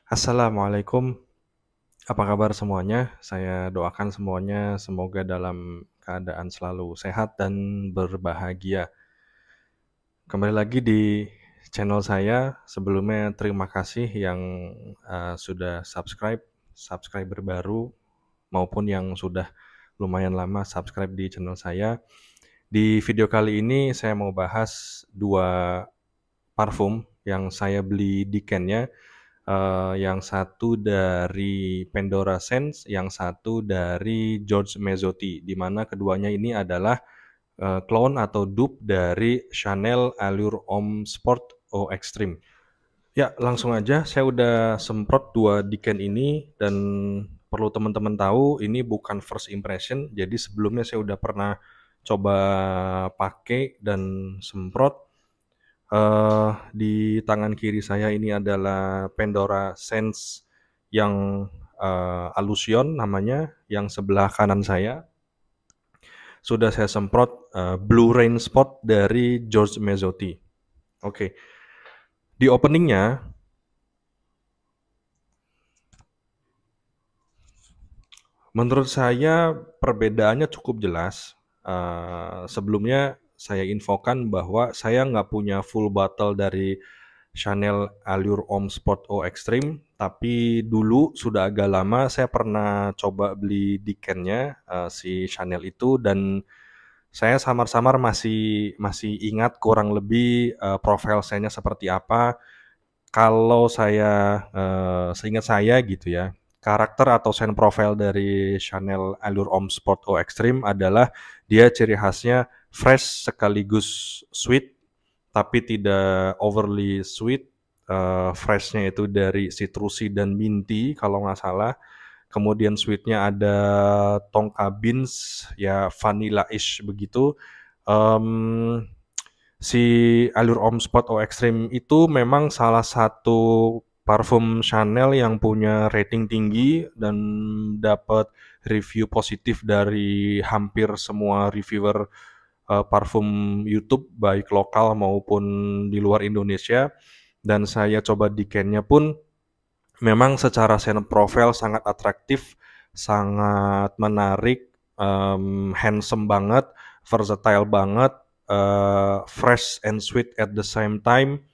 Assalamualaikum, apa kabar semuanya? Saya doakan semuanya semoga dalam keadaan selalu sehat dan berbahagia. Kembali lagi di channel saya. Sebelumnya terima kasih yang sudah subscriber baru maupun yang sudah lumayan lama subscribe di channel saya. Di video kali ini saya mau bahas dua parfum yang saya beli di Cannes-nya. Yang satu dari Pandora Scents, yang satu dari George Mezzotti, di mana keduanya ini adalah clone atau dupe dari Chanel Allure Homme Sport Eau Extreme. Ya, langsung aja saya udah semprot dua Diken ini, dan perlu teman-teman tahu ini bukan first impression. Jadi sebelumnya saya udah pernah coba pakai dan semprot. Di tangan kiri saya ini adalah Pandora Sense yang Allusion namanya, yang sebelah kanan saya sudah saya semprot Blue Rain Spot dari George Mezzotti. Oke, di openingnya menurut saya perbedaannya cukup jelas. Sebelumnya saya infokan bahwa saya nggak punya full bottle dari Chanel Allure Homme Sport Eau Extreme, tapi dulu sudah agak lama saya pernah coba beli Diken-nya si Chanel itu, dan saya samar-samar masih ingat kurang lebih profil scent-nya seperti apa. Kalau saya seingat saya gitu ya, karakter atau scent profile dari Chanel Allure Homme Sport Eau Extreme adalah dia ciri khasnya fresh sekaligus sweet, tapi tidak overly sweet. Freshnya itu dari citrusy dan minty kalau nggak salah. Kemudian sweetnya ada tonka beans, ya vanilla-ish begitu. Um, si Allure Homme Sport Eau Extreme itu memang salah satu parfum Chanel yang punya rating tinggi dan dapat review positif dari hampir semua reviewer parfum YouTube, baik lokal maupun di luar Indonesia. Dan saya coba di Cannes-nya pun memang secara scent profile sangat atraktif, sangat menarik, handsome banget, versatile banget, fresh and sweet at the same time.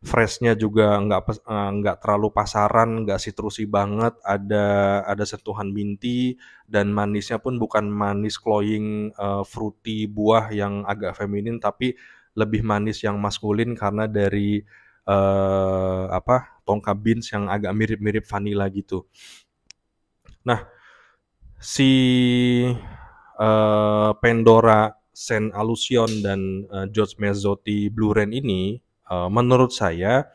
Freshnya juga nggak terlalu pasaran, nggak citrusy banget, ada sentuhan minty, dan manisnya pun bukan manis cloying fruity buah yang agak feminin, tapi lebih manis yang maskulin karena dari tonka beans yang agak mirip-mirip vanilla gitu. Nah, si Pandora Scent Allusion dan George Mezzotti Blue Rain ini, menurut saya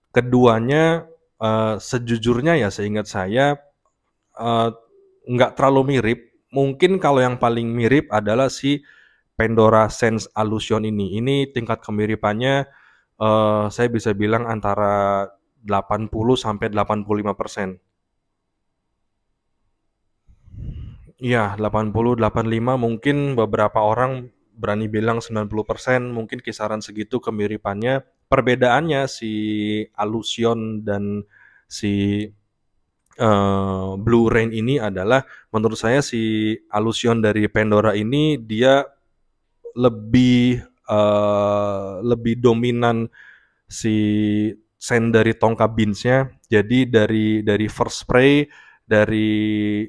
keduanya sejujurnya ya seingat saya eh, nggak terlalu mirip. Mungkin kalau yang paling mirip adalah si Pandora Sense Allusion ini. Ini tingkat kemiripannya saya bisa bilang antara 80 sampai 85%. Iya, 80, 85, mungkin beberapa orang berani bilang 90%, mungkin kisaran segitu kemiripannya. Perbedaannya si Allusion dan si Blue Rain ini adalah, menurut saya si Allusion dari Pandora ini dia lebih lebih dominan si scent dari tonka beans-nya. Jadi dari first spray, dari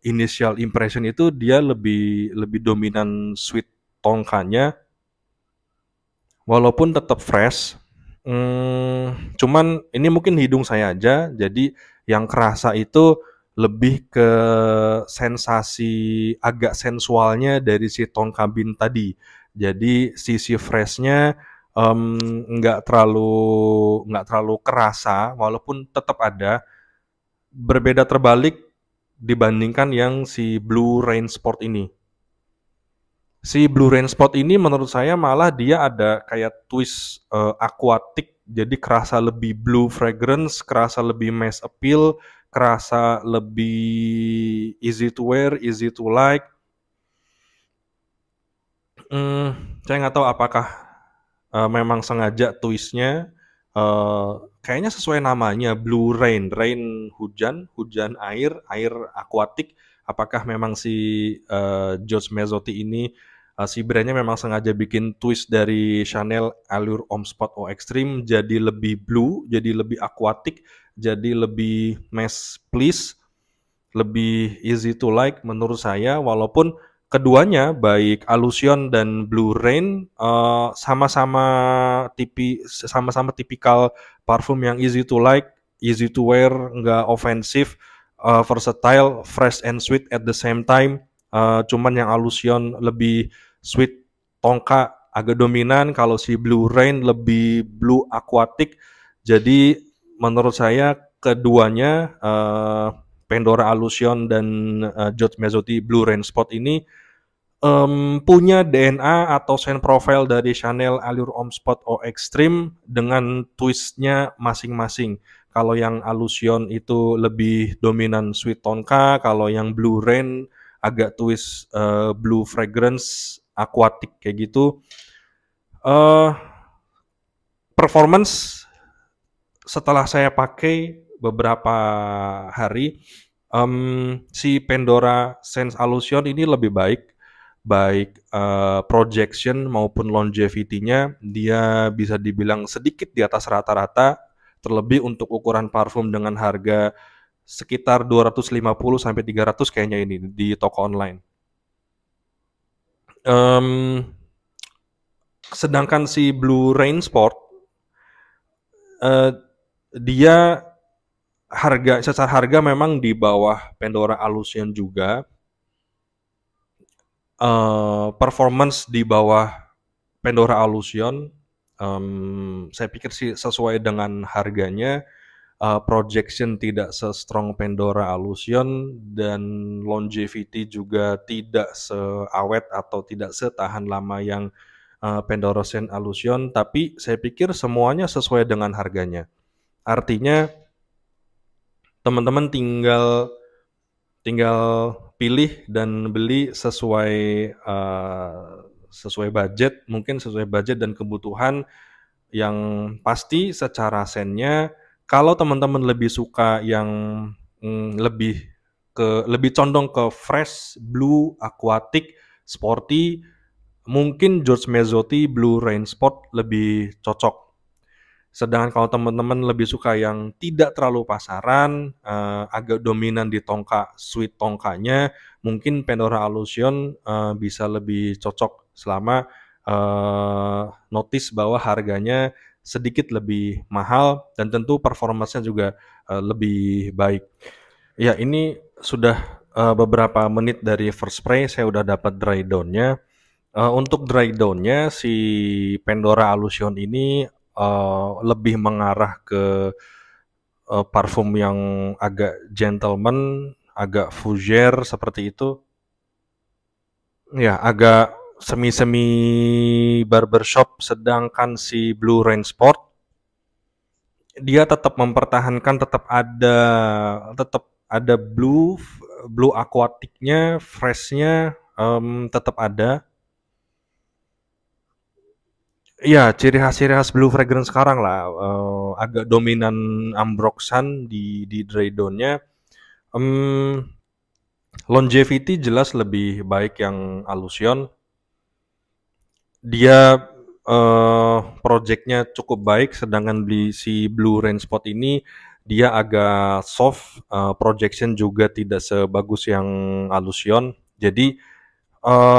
initial impression itu dia lebih lebih dominan sweet tongkanya, walaupun tetap fresh. Cuman ini mungkin hidung saya aja, jadi yang kerasa itu lebih ke sensasi agak sensualnya dari si tonka bean tadi. Jadi sisi freshnya nggak terlalu kerasa, walaupun tetap ada. Berbeda terbalik dibandingkan yang si Blue Rain Sport ini. Si Blue Rain Spot ini menurut saya malah dia ada kayak twist aquatic, jadi kerasa lebih blue fragrance, kerasa lebih mass appeal, kerasa lebih easy to wear, easy to like. Saya nggak tahu apakah memang sengaja twistnya kayaknya sesuai namanya Blue Rain, rain hujan, hujan air, air akuatik. Apakah memang si George Mezzotti ini si brandnya memang sengaja bikin twist dari Chanel Allure Homme Sport Eau Extreme jadi lebih blue, jadi lebih akuatik, jadi lebih mass please, lebih easy to like menurut saya, walaupun keduanya baik Allusion dan Blue Rain sama-sama sama-sama tipikal parfum yang easy to like, easy to wear, nggak offensive, versatile, fresh and sweet at the same time. Cuman yang Allusion lebih sweet tongka agak dominan, kalau si Blue Rain lebih blue aquatic. Jadi menurut saya keduanya Pandora Allusion dan George Mezzotti Blue Rain Spot ini punya DNA atau scent profile dari Chanel Allure Homme Sport Eau Extreme dengan twistnya masing-masing. Kalau yang Allusion itu lebih dominan sweet tonka, kalau yang Blue Rain agak twist blue fragrance aquatic kayak gitu. Performance setelah saya pakai beberapa hari, si Pandora Sense Allusion ini lebih baik projection maupun longevity-nya dia bisa dibilang sedikit di atas rata-rata, terlebih untuk ukuran parfum dengan harga sekitar 250 sampai 300 kayaknya ini di toko online. Sedangkan si Blue Rain Sport dia secara harga memang di bawah Pandora Allusion juga. Performance di bawah Pandora Allusion, saya pikir sih sesuai dengan harganya. Projection tidak se-strong Pandora Allusion dan longevity juga tidak seawet atau tidak setahan lama yang Pandora Scent Allusion, tapi saya pikir semuanya sesuai dengan harganya. Artinya teman-teman tinggal pilih dan beli sesuai budget, mungkin sesuai budget dan kebutuhan. Yang pasti secara scentnya, kalau teman-teman lebih suka yang lebih condong ke fresh, blue, aquatic, sporty, mungkin George Mezzotti Blue Rain Sport lebih cocok. Sedangkan kalau teman-teman lebih suka yang tidak terlalu pasaran, agak dominan di tongka, sweet tongkanya, mungkin Pandora Allusion bisa lebih cocok selama notice bahwa harganya sedikit lebih mahal dan tentu performanya juga lebih baik. Ya, ini sudah beberapa menit dari first spray, saya udah dapat dry down-nya. Untuk dry down-nya si Pandora Allusion ini lebih mengarah ke parfum yang agak gentleman, agak fougère seperti itu. Ya, agak semi-semi barbershop, sedangkan si Blue Rain Sport dia tetap mempertahankan, tetap ada blue aquatic-nya, fresh-nya tetap ada. Iya, ciri khas blue fragrance sekarang lah, agak dominan ambroxan di dry down-nya. Longevity jelas lebih baik yang Allusion. Dia project-nya cukup baik, sedangkan si Blue Rain Spot ini dia agak soft, projection juga tidak sebagus yang Allusion. Jadi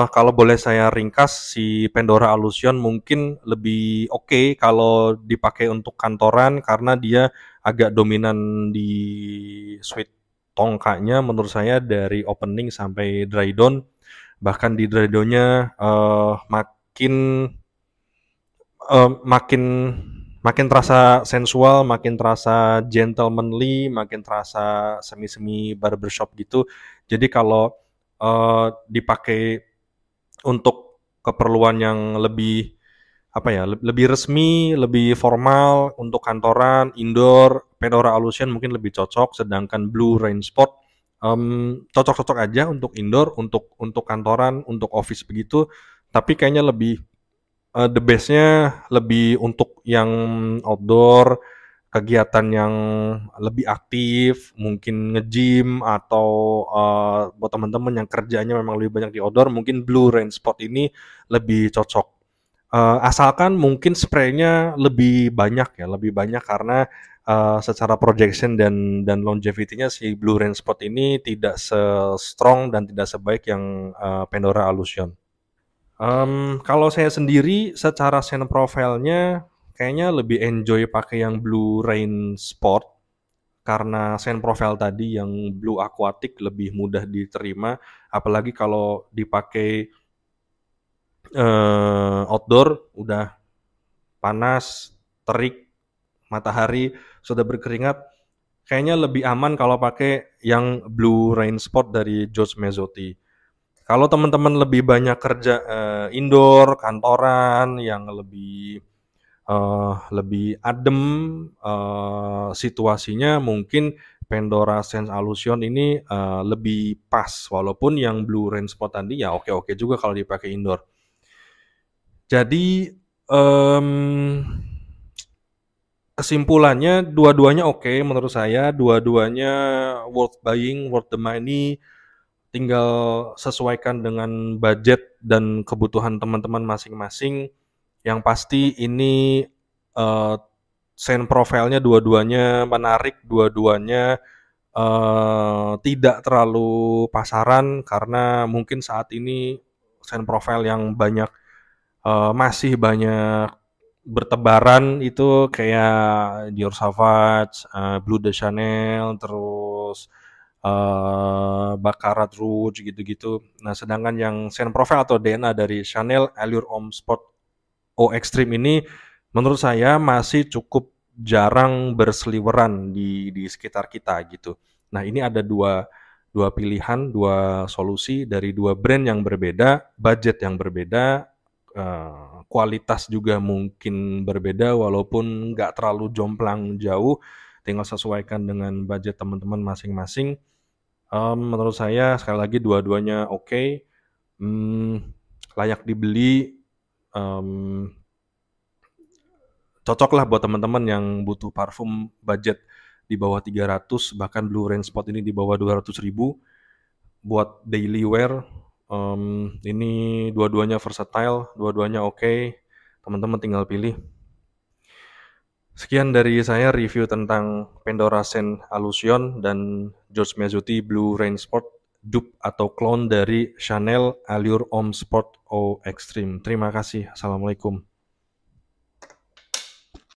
kalau boleh saya ringkas, si Pandora Allusion mungkin lebih oke kalau dipakai untuk kantoran karena dia agak dominan di sweet tongkanya menurut saya dari opening sampai dry down. Bahkan di dry down-nya makin terasa sensual, makin terasa gentlemanly, makin terasa semi-semi barbershop gitu. Jadi kalau dipakai untuk keperluan yang lebih lebih resmi, lebih formal untuk kantoran, indoor, Pandora Allusion mungkin lebih cocok. Sedangkan Blue Rain Sport cocok-cocok aja untuk indoor, untuk kantoran, untuk office begitu. Tapi kayaknya lebih the best-nya lebih untuk yang outdoor, kegiatan yang lebih aktif, mungkin nge-gym atau buat teman-teman yang kerjanya memang lebih banyak di outdoor, mungkin Blue Rain Sport ini lebih cocok. Asalkan mungkin spraynya lebih banyak ya, lebih banyak karena secara projection dan longevity-nya si Blue Rain Sport ini tidak se-strong dan tidak sebaik yang Pandora Alusion. Kalau saya sendiri secara scent profile-nya kayaknya lebih enjoy pakai yang Blue Rain Sport karena scent profile tadi yang blue aquatic lebih mudah diterima, apalagi kalau dipakai outdoor udah panas, terik, matahari, sudah berkeringat, kayaknya lebih aman kalau pakai yang Blue Rain Sport dari George Mezzotti. Kalau teman-teman lebih banyak kerja indoor, kantoran yang lebih adem situasinya, mungkin Pandora Sense Alusion ini lebih pas. Walaupun yang Blue Rain Spot tadi ya oke-oke juga kalau dipakai indoor. Jadi kesimpulannya dua-duanya oke menurut saya, dua-duanya worth buying, worth the money. Tinggal sesuaikan dengan budget dan kebutuhan teman-teman masing-masing. Yang pasti ini scent profile-nya dua-duanya menarik, dua-duanya tidak terlalu pasaran karena mungkin saat ini scent profile yang masih banyak bertebaran itu kayak Dior Sauvage, Bleu de Chanel, terus Baccarat Rouge gitu-gitu. Nah, sedangkan yang scent profile atau DNA dari Chanel Allure Homme Sport O Extreme ini menurut saya masih cukup jarang berseliweran di sekitar kita gitu. Nah, ini ada dua pilihan, dua solusi dari dua brand yang berbeda, budget yang berbeda, kualitas juga mungkin berbeda walaupun nggak terlalu jomplang jauh, tinggal sesuaikan dengan budget teman-teman masing-masing. Menurut saya sekali lagi dua-duanya oke, layak dibeli, cocok lah buat teman-teman yang butuh parfum budget di bawah 300, bahkan Blue Rain Spot ini di bawah 200.000 buat daily wear. Ini dua-duanya versatile, dua-duanya oke. Teman-teman tinggal pilih. Sekian dari saya review tentang Pandora Scent Alusion dan George Mezzotti Blue Rain Sport dupe atau clone dari Chanel Allure Homme Sport O Extreme. Terima kasih. Assalamualaikum.